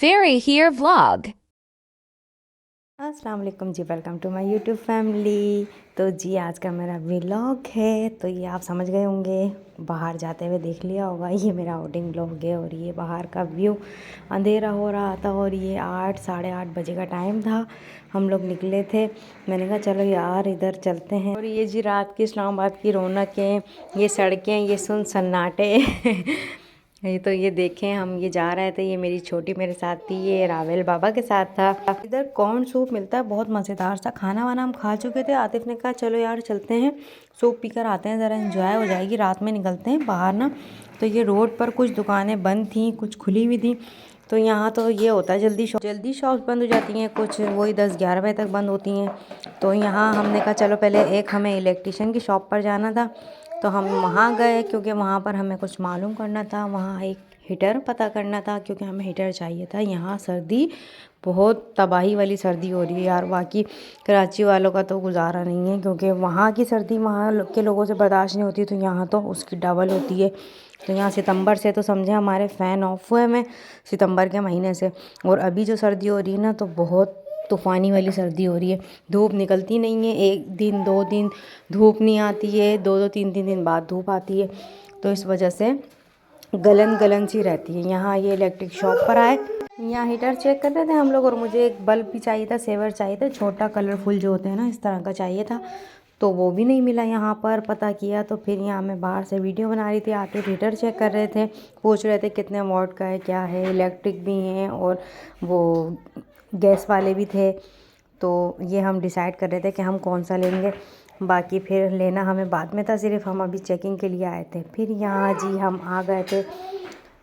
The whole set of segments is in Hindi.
Fairy Here Vlog। अस्सलाम वालेकुम जी, welcome to my YouTube family. तो जी आज का मेरा व्लॉग है, तो ये आप समझ गए होंगे, बाहर जाते हुए देख लिया होगा, ये मेरा आउटिंग व्लॉग है। और ये बाहर का व्यू, अंधेरा हो रहा था और ये 8 साढ़े 8 बजे का टाइम था। हम लोग निकले थे, मैंने कहा चलो यार इधर चलते हैं। और ये जी रात की इस्लामाबाद की रौनकें, ये सड़कें, ये सुन सन्नाटे ये तो ये देखें, हम ये जा रहे थे, ये मेरी छोटी मेरे साथ थी, ये रावेल बाबा के साथ था। इधर कॉर्न सूप मिलता है, बहुत मज़ेदार सा। खाना वाना हम खा चुके थे, आतिफ ने कहा चलो यार चलते हैं सूप पीकर आते हैं, ज़रा एंजॉय हो जाएगी, रात में निकलते हैं बाहर ना। तो ये रोड पर कुछ दुकानें बंद थी, कुछ खुली हुई थी। तो यहाँ तो ये होता है जल्दी शॉप्स बंद हो जाती हैं, कुछ वही 10-11 बजे तक बंद होती हैं। तो यहाँ हमने कहा चलो पहले एक हमें इलेक्ट्रिशियन की शॉप पर जाना था, तो हम वहाँ गए क्योंकि वहाँ पर हमें कुछ मालूम करना था, वहाँ एक हीटर पता करना था क्योंकि हमें हीटर चाहिए था। यहाँ सर्दी बहुत तबाही वाली सर्दी हो रही है यार, बाकी कराची वालों का तो गुजारा नहीं है क्योंकि वहाँ की सर्दी वहाँ के लोगों से बर्दाश्त नहीं होती, तो यहाँ तो उसकी डबल होती है। तो यहाँ सितंबर से तो समझे हमारे फ़ैन ऑफ हुए में, सितंबर के महीने से। और अभी जो सर्दी हो रही है ना, तो बहुत तूफ़ानी वाली सर्दी हो रही है, धूप निकलती नहीं है, 1 दिन 2 दिन धूप नहीं आती है, 2-2 3-3 दिन बाद धूप आती है। तो इस वजह से गलन गलन सी रहती है। यहाँ ये इलेक्ट्रिक शॉप पर आए, यहाँ हीटर चेक कर रहे थे हम लोग, और मुझे एक बल्ब भी चाहिए था, सेवर चाहिए था, छोटा कलरफुल जो होते हैं ना, इस तरह का चाहिए था। तो वो भी नहीं मिला। यहाँ पर पता किया तो फिर यहाँ मैं बाहर से वीडियो बना रही थी, आके हीटर चेक कर रहे थे, पूछ रहे थे कितने वॉट का है, क्या है। इलेक्ट्रिक भी हैं और वो गैस वाले भी थे। तो ये हम डिसाइड कर रहे थे कि हम कौन सा लेंगे, बाकी फिर लेना हमें बाद में था, सिर्फ हम अभी चेकिंग के लिए आए थे। फिर यहाँ जी हम आ गए थे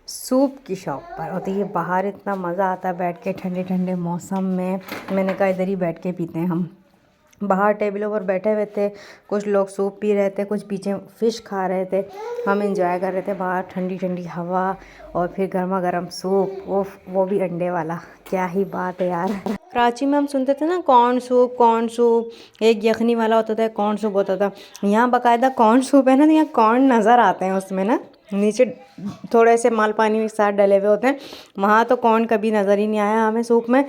सूप की शॉप पर। और तो ये बाहर इतना मज़ा आता है बैठ के ठंडे ठंडे मौसम में, मैंने कहा इधर ही बैठ के पीते हैं हम। बाहर टेबलों पर बैठे हुए थे, कुछ लोग सूप पी रहे थे, कुछ पीछे फ़िश खा रहे थे, हम एंजॉय कर रहे थे बाहर ठंडी ठंडी हवा और फिर गर्मा गर्म सूप, वो भी अंडे वाला। क्या ही बात है यार। कराची में हम सुनते थे ना कॉर्न सूप, एक यखनी वाला होता था, कॉर्न सूप होता था। यहाँ बाकायदा कॉर्न सूप है ना, तो यहाँ कॉर्न नज़र आते हैं उसमें ना, नीचे थोड़े से माल पानी के साथ डले हुए होते हैं। वहाँ तो कॉर्न कभी नज़र ही नहीं आया हमें सूप में,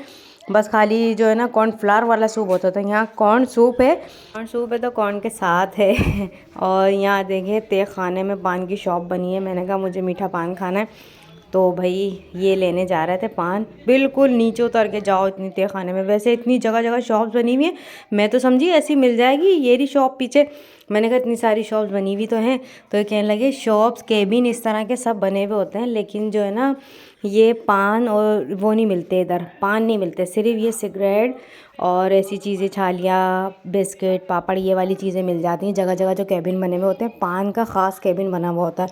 बस खाली जो है ना कॉर्नफ्लावर वाला सूप होता था। यहाँ कॉर्न सूप है तो कॉर्न के साथ है और यहाँ देखें ते खाने में पान की शॉप बनी है, मैंने कहा मुझे मीठा पान खाना है, तो भाई ये लेने जा रहे थे पान। बिल्कुल नीचे उतर के जाओ इतनी ते खाने में, वैसे इतनी जगह जगह शॉप्स बनी हुई है, मैं तो समझी ऐसी मिल जाएगी ये रही शॉप पीछे। मैंने कहा इतनी सारी शॉप्स बनी हुई तो हैं, तो ये कहने लगे शॉप्स केबिन इस तरह के सब बने हुए होते हैं, लेकिन जो है ना ये पान और वो नहीं मिलते, इधर पान नहीं मिलते, सिर्फ ये सिगरेट और ऐसी चीज़ें, छालियाँ, बिस्किट, पापड़, ये वाली चीज़ें मिल जाती हैं। जगह जगह जो केबिन बने हुए होते हैं, पान का ख़ास केबिन बना हुआ होता है,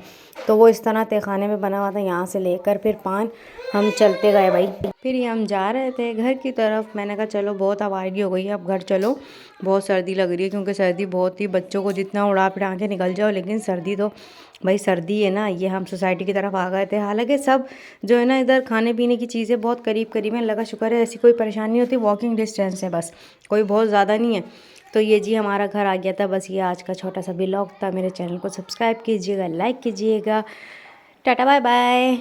तो वो इस तरह तहखाने में बना हुआ था। यहाँ से लेकर फिर पान हम चलते गए भाई। फिर ये हम जा रहे थे घर की तरफ, मैंने कहा चलो बहुत आवारगी हो गई है, अब घर चलो, बहुत सर्दी लग रही है, क्योंकि सर्दी बहुत ही, बच्चों को जितना उड़ा फिरा के निकल जाओ, लेकिन सर्दी तो भाई सर्दी है ना। ये हम सोसाइटी की तरफ आ गए थे, हालांकि सब जो है ना इधर खाने पीने की चीज़ें बहुत करीब करीब हैं, लगा शुक्र है, ऐसी कोई परेशानी नहीं होती, वॉकिंग डिस्टेंस है बस, कोई बहुत ज़्यादा नहीं है। तो ये जी हमारा घर आ गया था। बस ये आज का छोटा सा व्लॉग था। मेरे चैनल को सब्सक्राइब कीजिएगा, लाइक कीजिएगा। Tata bye bye.